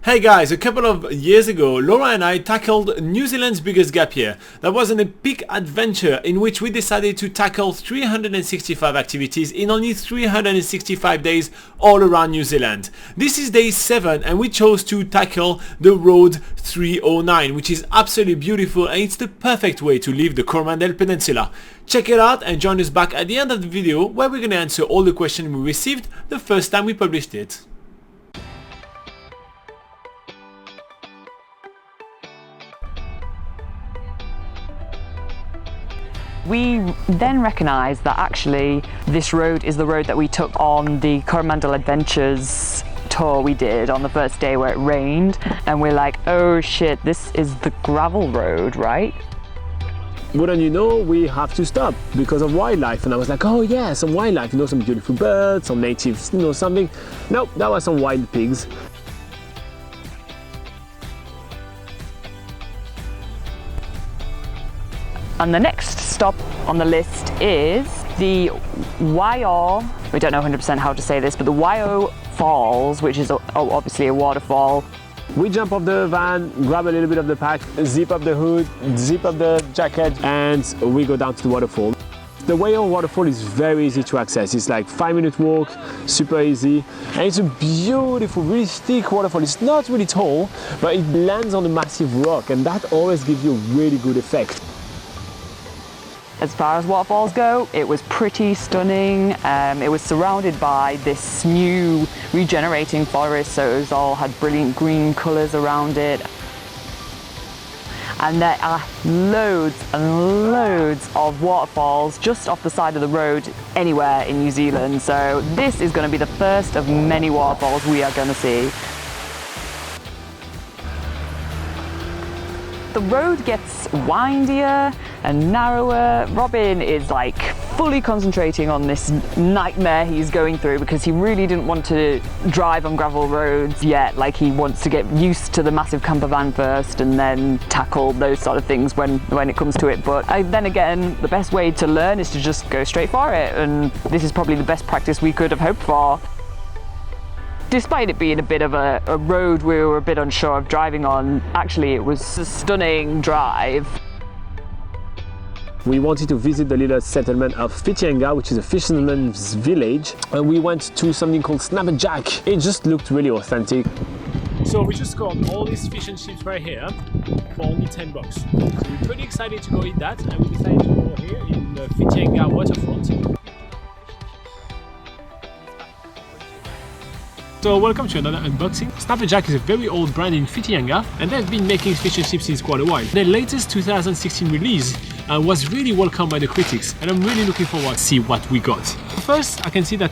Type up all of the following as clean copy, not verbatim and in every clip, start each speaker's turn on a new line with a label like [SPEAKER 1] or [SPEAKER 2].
[SPEAKER 1] Hey guys, a couple of years ago, Laura and I tackled New Zealand's biggest gap year. That was an epic adventure in which we decided to tackle 365 activities in only 365 days all around New Zealand. This is day 7 and we chose to tackle the Road 309, which is absolutely beautiful and it's the perfect way to leave the Coromandel Peninsula. Check it out and join us back at the end of the video where we're going to answer all the questions we received the first time we published it.
[SPEAKER 2] We then recognised that actually this road is the road that we took on the Coromandel Adventures tour we did on the first day where it rained, and we're like, oh shit, this is the gravel road, right?
[SPEAKER 3] Wouldn't you know, we have to stop because of wildlife. And I was like, oh yeah, some wildlife, you know, some beautiful birds, some natives, you know, something. Nope, that was some wild pigs.
[SPEAKER 2] And the next stop on the list is the Waiau, we don't know 100% how to say this, but the Waiau Falls, which is obviously a waterfall.
[SPEAKER 3] We jump off the van, grab a little bit of the pack, zip up the hood, zip up the jacket, and we go down to the waterfall. The Waiau waterfall is very easy to access. It's like 5-minute walk, super easy, and it's a beautiful, really thick waterfall. It's not really tall, but it lands on a massive rock, and that always gives you a really good effect.
[SPEAKER 2] As far as waterfalls go, it was pretty stunning. It was surrounded by this new regenerating forest, so it all had brilliant green colours around it. And there are loads and loads of waterfalls just off the side of the road anywhere in New Zealand. So this is going to be the first of many waterfalls we are going to see. The road gets windier and narrower. Robin is like fully concentrating on this nightmare he's going through because he really didn't want to drive on gravel roads yet. Like, he wants to get used to the massive camper van first and then tackle those sort of things when it comes to it. But then again, the best way to learn is to just go straight for it, and this is probably the best practice we could have hoped for. Despite it being a bit of a road we were a bit unsure of driving on, actually it was a stunning drive.
[SPEAKER 3] We wanted to visit the little settlement of Whitianga, which is a fisherman's village, and we went to something called Snapperjack. It just looked really authentic.
[SPEAKER 1] So we just got all these fish and chips right here for only $10. So we're pretty excited to go eat that, and we decided to go here in the Whitianga waterfront. So welcome to another unboxing. Snapperjack is a very old brand in Whitianga and they've been making fish and chips since quite a while. Their latest 2016 release was really welcomed by the critics and I'm really looking forward to see what we got. First, I can see that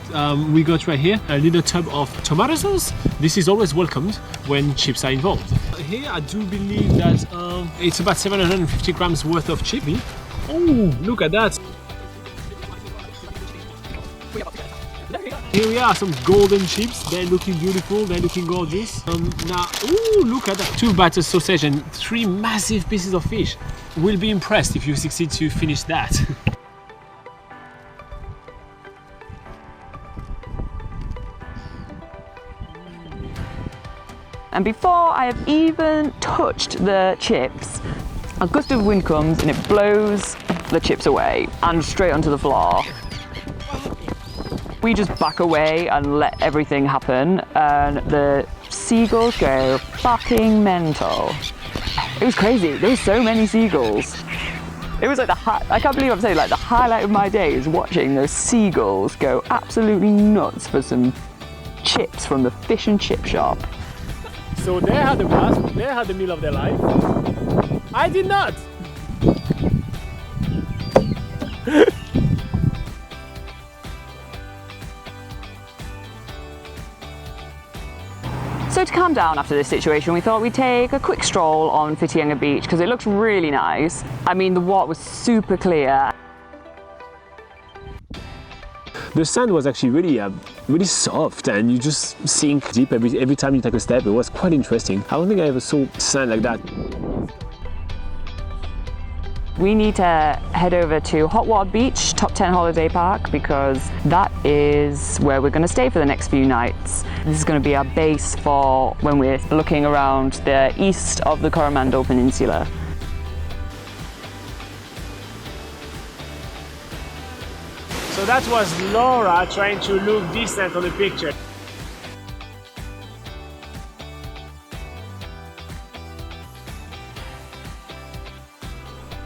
[SPEAKER 1] we got right here a little tub of tomato sauce. This is always welcomed when chips are involved. Here I do believe that it's about 750 grams worth of chip. Oh, look at that! Here we are, some golden chips. They're looking beautiful, they're looking gorgeous. Now, ooh, look at that. 2 batter sausage and 3 massive pieces of fish. We'll be impressed if you succeed to finish that.
[SPEAKER 2] And before I have even touched the chips, a gust of wind comes and it blows the chips away and straight onto the floor. We just back away and let everything happen, and the seagulls go fucking mental. It was crazy. There were so many seagulls. It was like I can't believe I'm saying, like, the highlight of my day is watching those seagulls go absolutely nuts for some chips from the fish and chip shop.
[SPEAKER 1] So they had a blast. They had the meal of their life. I did not.
[SPEAKER 2] So to calm down after this situation, we thought we'd take a quick stroll on Whitianga Beach because it looks really nice. I mean, the water was super clear.
[SPEAKER 3] The sand was actually really soft, and you just sink deep every time you take a step. It was quite interesting. I don't think I ever saw sand like that.
[SPEAKER 2] We need to head over to Hot Water Beach, Top 10 Holiday Park, because that is where we're going to stay for the next few nights. This is going to be our base for when we're looking around the east of the Coromandel Peninsula.
[SPEAKER 3] So that was Laura trying to look decent on the picture.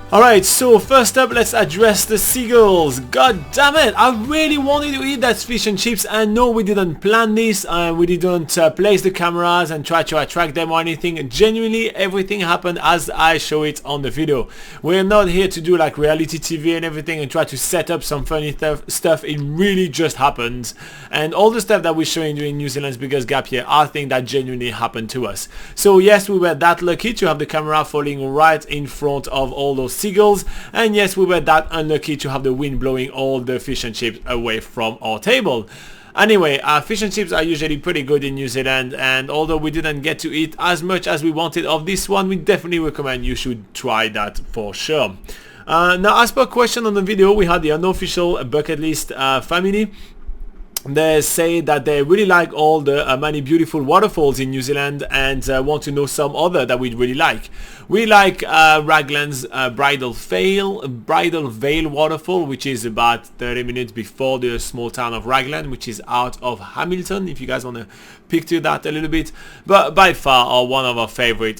[SPEAKER 1] Alright, so first up, let's address the seagulls. God damn it, I really wanted to eat that fish and chips, and no, we didn't plan this, we didn't place the cameras and try to attract them or anything. Genuinely, everything happened as I show it on the video. We're not here to do like reality TV and everything and try to set up some funny stuff. It really just happened. And all the stuff that we're showing during New Zealand's biggest gap year, I think that genuinely happened to us. So yes, we were that lucky to have the camera falling right in front of all those seagulls, and yes, we were that unlucky to have the wind blowing all the fish and chips away from our table. Anyway, fish and chips are usually pretty good in New Zealand, and although we didn't get to eat as much as we wanted of this one, we definitely recommend you should try that for sure. Now, as per question on the video, we had the unofficial bucket list family. They say that they really like all the many beautiful waterfalls in New Zealand and want to know some other that we really like. We like Raglan's Bridal Veil waterfall, which is about 30 minutes before the small town of Raglan, which is out of Hamilton, if you guys want to picture that a little bit. But by far one of our favorite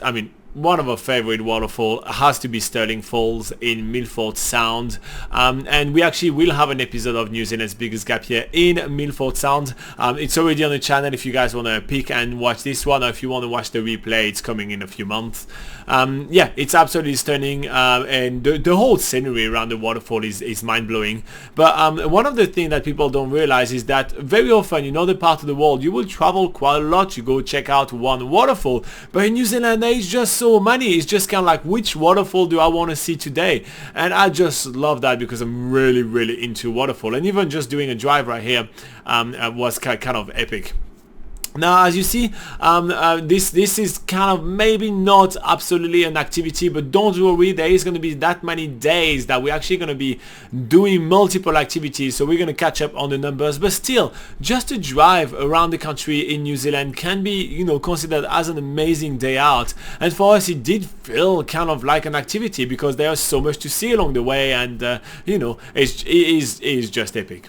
[SPEAKER 1] waterfall has to be Stirling Falls in Milford Sound, and we actually will have an episode of New Zealand's biggest gap year in Milford Sound. It's already on the channel if you guys want to pick and watch this one, or if you want to watch the replay, it's coming in a few months. Yeah, it's absolutely stunning, and the whole scenery around the waterfall is mind-blowing. But one of the things that people don't realize is that very often in other parts of the world you will travel quite a lot to go check out one waterfall, but in New Zealand there is just so many. It's just kind of like, which waterfall do I want to see today? And I just love that because I'm really into waterfall, and even just doing a drive right here was kind of epic. Now, as you see, this is kind of maybe not absolutely an activity, but don't worry, there is going to be that many days that we're actually going to be doing multiple activities, so we're going to catch up on the numbers. But still, just a drive around the country in New Zealand can be, you know, considered as an amazing day out. And for us, it did feel kind of like an activity because there's so much to see along the way, and you know, it is just epic.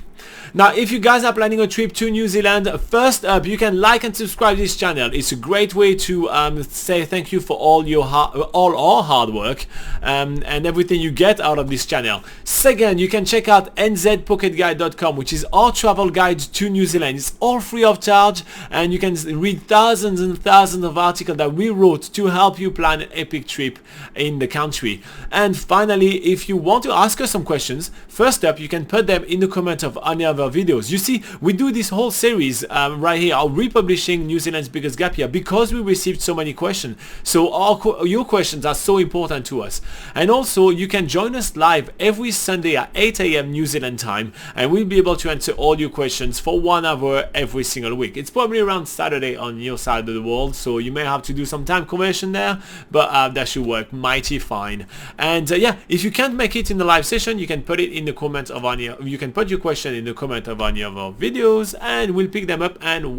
[SPEAKER 1] Now, if you guys are planning a trip to New Zealand, first up, you can like and subscribe to this channel. It's a great way to say thank you for all our hard work and everything you get out of this channel. Second, you can check out nzpocketguide.com, which is our travel guide to New Zealand. It's all free of charge, and you can read thousands and thousands of articles that we wrote to help you plan an epic trip in the country. And finally, if you want to ask us some questions, first up, you can put them in the comment of any of our videos. You see, we do this whole series right here, our republishing New Zealand's biggest gap year, because we received so many questions. So your questions are so important to us. And also, you can join us live every Sunday at 8 AM New Zealand time, and we'll be able to answer all your questions for 1 hour every single week. It's probably around Saturday on your side of the world, so you may have to do some time conversion there, but that should work mighty fine. And yeah, if you can't make it in the live session, you can put it in the comments of any. You can put your question in the comment of any of our videos, and we'll pick them up and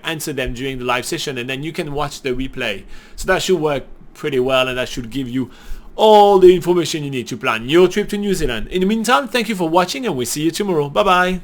[SPEAKER 1] answer them during the live session, and then you can watch the replay. So that should work pretty well, and that should give you all the information you need to plan your trip to New Zealand. In the meantime, thank you for watching, and we'll see you tomorrow. Bye bye.